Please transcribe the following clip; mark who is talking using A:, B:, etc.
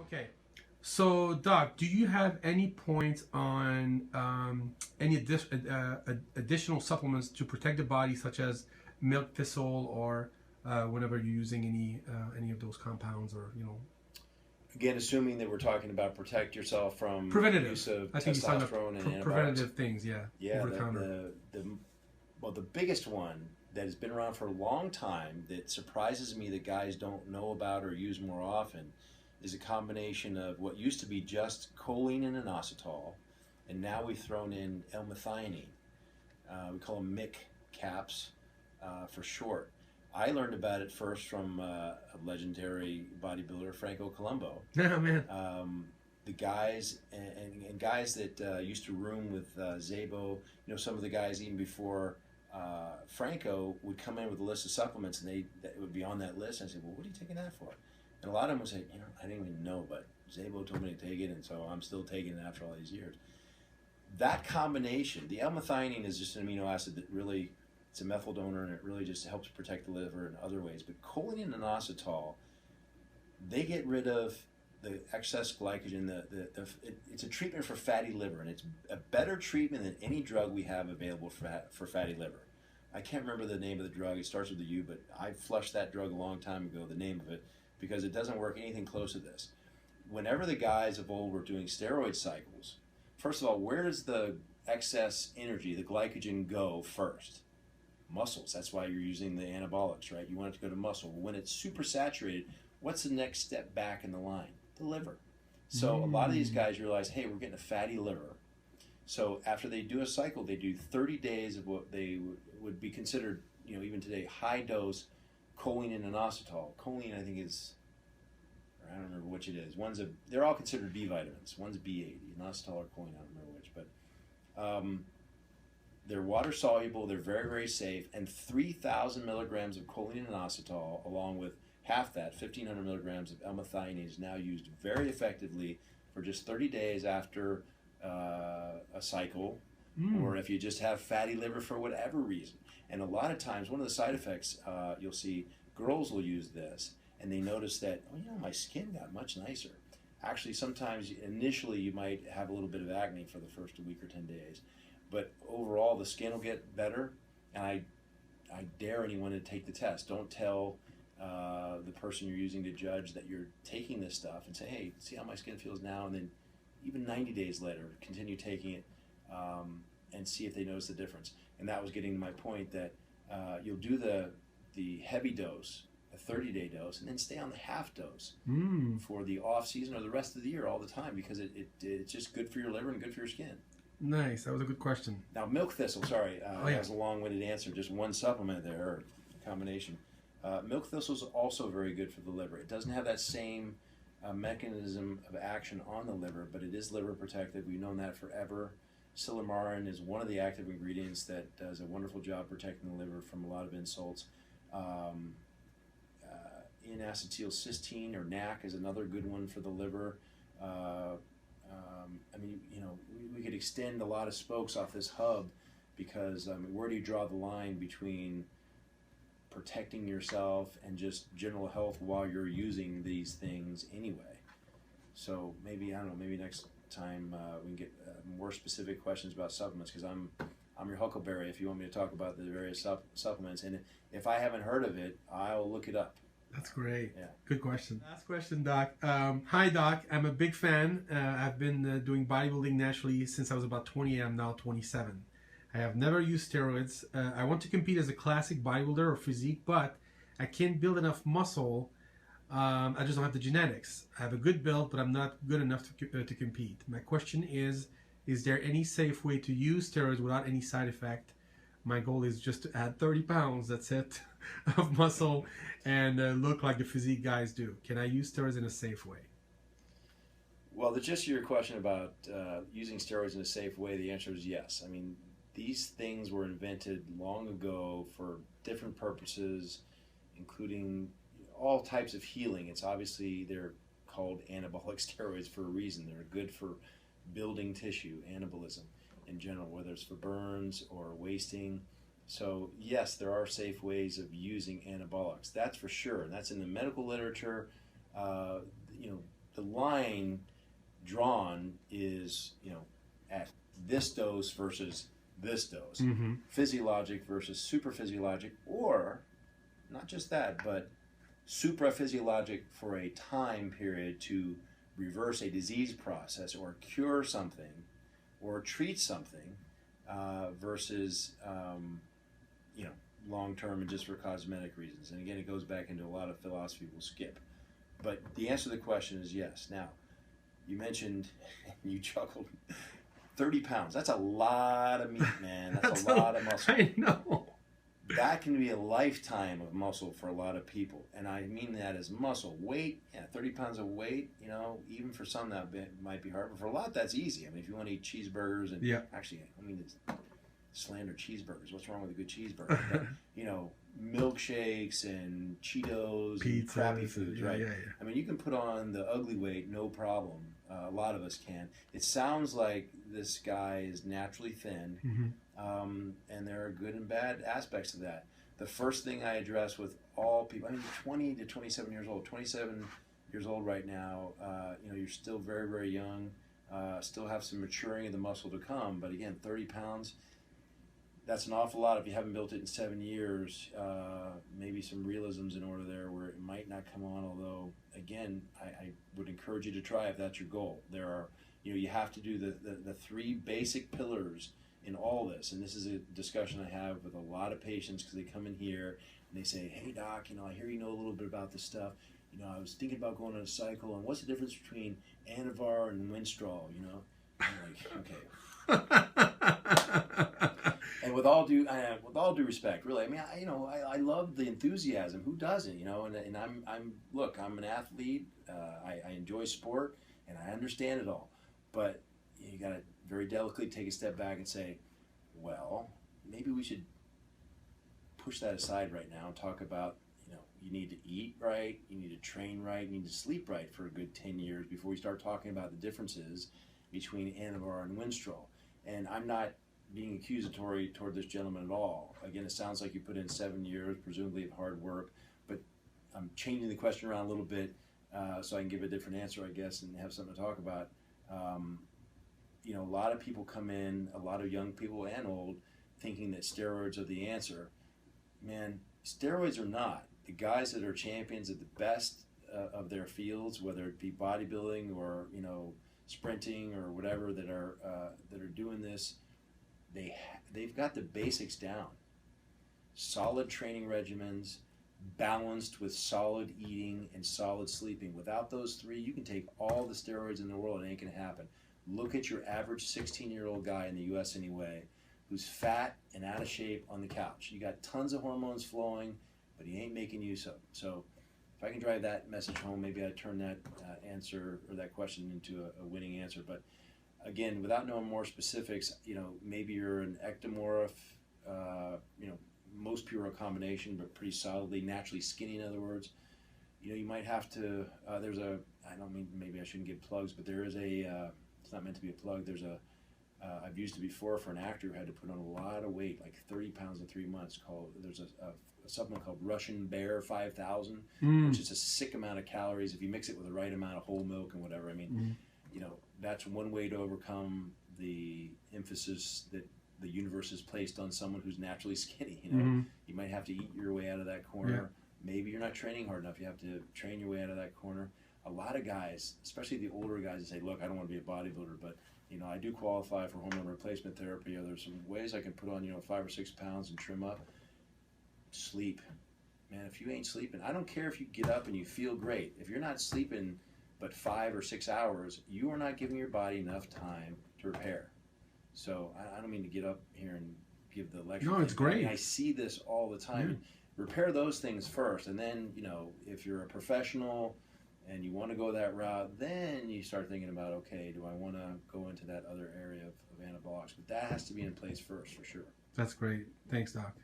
A: Okay, so Doc, do you have any points on any additional supplements to protect the body, such as milk thistle, or whenever you're using any of those compounds, or
B: Again, assuming that we're talking about protect yourself from use
A: preventative?
B: of
A: I think you're talking about
B: testosterone and antibiotics.
A: preventative things, yeah,
B: Yeah,
A: over the counter.
B: the biggest one that has been around for a long time that surprises me that guys don't know about or use more often is a combination of what used to be just choline and inositol, and now we've thrown in L-methionine. We call them MIC caps for short. I learned about it first from a legendary bodybuilder, Franco Columbu.
A: Yeah, man.
B: The guys and guys that used to room with Zabo, some of the guys even before Franco would come in with a list of supplements, and that would be on that list. And I said, "Well, what are you taking that for?" And a lot of them would say, "I didn't even know, but Zabo told me to take it, and so I'm still taking it after all these years." That combination, the L-methionine is just an amino acid that really, it's a methyl donor, and it really just helps protect the liver in other ways. But choline and inositol, they get rid of the excess glycogen. It's a treatment for fatty liver, and it's a better treatment than any drug we have available for fatty liver. I can't remember the name of the drug. It starts with a U, but I flushed that drug a long time ago, the name of it, because it doesn't work anything close to this. Whenever the guys of old were doing steroid cycles, first of all, where does the excess energy, the glycogen, go first? Muscles. That's why you're using the anabolics, right? You want it to go to muscle. When it's super saturated, what's the next step back in the line? The liver. So a lot of these guys realize, hey, we're getting a fatty liver. So after they do a cycle, they do 30 days of what they would be considered, even today, high dose choline and inositol. Choline, I think, is, I don't remember which it is. They're all considered B vitamins. One's B80, inositol or choline, I don't remember which, but they're water soluble, they're very, very safe, and 3,000 milligrams of choline and inositol, along with half that, 1,500 milligrams of L-methionine, is now used very effectively for just 30 days after a cycle, or if you just have fatty liver for whatever reason. And a lot of times, one of the side effects, you'll see girls will use this, and they notice that, my skin got much nicer. Actually, sometimes initially you might have a little bit of acne for the first week or 10 days, but overall the skin will get better. And I dare anyone to take the test. Don't tell the person you're using to judge that you're taking this stuff, and say, hey, see how my skin feels now, and then even 90 days later continue taking it, and see if they notice the difference. And that was getting to my point that you'll do the heavy dose, a 30-day dose, and then stay on the half dose for the off season or the rest of the year all the time, because it's just good for your liver and good for your skin.
A: Nice. That was a good question.
B: Now, milk thistle, sorry, that was a long-winded answer, just one supplement there, or combination. Milk thistle is also very good for the liver. It doesn't have that same mechanism of action on the liver, but it is liver protective. We've known that forever. Silymarin is one of the active ingredients that does a wonderful job protecting the liver from a lot of insults. N-acetylcysteine, or NAC, is another good one for the liver. We could extend a lot of spokes off this hub, because where do you draw the line between protecting yourself and just general health while you're using these things anyway? So maybe, I don't know, maybe next time we can get more specific questions about supplements, because I'm your huckleberry if you want me to talk about the various supplements. And if I haven't heard of it, I'll look it up.
A: That's great.
B: Yeah.
A: Good question. Last question, Doc. Hi, Doc. I'm a big fan. I've been doing bodybuilding naturally since I was about 20. I'm now 27. I have never used steroids. I want to compete as a classic bodybuilder or physique, but I can't build enough muscle. I just don't have the genetics. I have a good build, but I'm not good enough to compete. My question is there any safe way to use steroids without any side effect? My goal is just to add 30 pounds, that's it, of muscle, and look like the physique guys do. Can I use steroids in a safe way?
B: Well, the gist of your question about using steroids in a safe way, the answer is yes. I mean, these things were invented long ago for different purposes, including all types of healing. It's obviously, they're called anabolic steroids for a reason. They're good for building tissue, anabolism in general, whether it's for burns or wasting. So yes, there are safe ways of using anabolics, that's for sure, and that's in the medical literature. the line drawn is, at this dose versus this dose, physiologic versus super physiologic, or not just that, but supraphysiologic for a time period to reverse a disease process or cure something or treat something, versus long-term and just for cosmetic reasons. And again, it goes back into a lot of philosophy we'll skip. But the answer to the question is yes. Now, you mentioned, you chuckled, 30 pounds. That's a lot of meat, man. That's a lot of muscle.
A: I know.
B: That can be a lifetime of muscle for a lot of people. And I mean that as muscle. Weight, 30 pounds of weight, even for some that might be hard. But for a lot, that's easy. I mean, if you want to eat cheeseburgers and actually, it's slander cheeseburgers. What's wrong with a good cheeseburger? But, milkshakes and Cheetos
A: Pizzas
B: and crappy foods, right?
A: Yeah.
B: I mean, you can put on the ugly weight, no problem. A lot of us can. It sounds like this guy is naturally thin, and there are good and bad aspects to that. The first thing I address with all people, 20 to 27 years old, 27 years old right now, you're still very, very young, still have some maturing of the muscle to come, but again, 30 pounds, that's an awful lot if you haven't built it in 7 years. Maybe some realisms in order there where it might not come on, although, again, I would encourage you to try if that's your goal. There are, you have to do the three basic pillars in all this, and this is a discussion I have with a lot of patients because they come in here and they say, hey, doc, I hear you know a little bit about this stuff. I was thinking about going on a cycle, and what's the difference between Anavar and Winstrol, I'm like, okay. And with all due respect, really, I love the enthusiasm. Who doesn't, And I'm an athlete. I enjoy sport, and I understand it all. But you got to very delicately take a step back and say, well, maybe we should push that aside right now and talk about, you need to eat right, you need to train right, you need to sleep right for a good 10 years before we start talking about the differences between Anavar and Winstrol. And I'm not being accusatory toward this gentleman at all. Again, it sounds like you put in 7 years, presumably of hard work, but I'm changing the question around a little bit so I can give a different answer, I guess, and have something to talk about. A lot of people come in, a lot of young people and old, thinking that steroids are the answer. Man, steroids are not. The guys that are champions at the best of their fields, whether it be bodybuilding or sprinting or whatever, that are doing this, they've got the basics down. Solid training regimens, balanced with solid eating and solid sleeping. Without those three, you can take all the steroids in the world, it ain't gonna happen. Look at your average 16-year-old guy in the U.S. anyway, who's fat and out of shape on the couch. You got tons of hormones flowing, but he ain't making use of them. So if I can drive that message home, maybe I'd turn that answer or that question into a winning answer. But again, without knowing more specifics, maybe you're an ectomorph, most pure combination, but pretty solidly, naturally skinny, in other words. You might have to, maybe I shouldn't give plugs, but there is it's not meant to be a plug, I've used it before for an actor who had to put on a lot of weight, like 30 pounds in 3 months, there's a supplement called Russian Bear 5000, which is a sick amount of calories if you mix it with the right amount of whole milk and whatever. That's one way to overcome the emphasis that the universe has placed on someone who's naturally skinny. You might have to eat your way out of that corner. Maybe you're not training hard enough. You have to train your way out of that corner. A lot of guys, especially the older guys, that say, look, I don't want to be a bodybuilder, but I do qualify for hormone replacement therapy, or there's some ways I can put on 5 or 6 pounds and trim up. Sleep. Man, if you ain't sleeping, I don't care if you get up and you feel great. If you're not sleeping but 5 or 6 hours, you are not giving your body enough time to repair. So I don't mean to get up here and give the lecture.
A: No, it's great.
B: I see this all the time. Repair those things first, and then if you're a professional and you want to go that route, then you start thinking about, okay, do I want to go into that other area of anabolics? But that has to be in place first, for sure.
A: That's great. Thanks, Doc.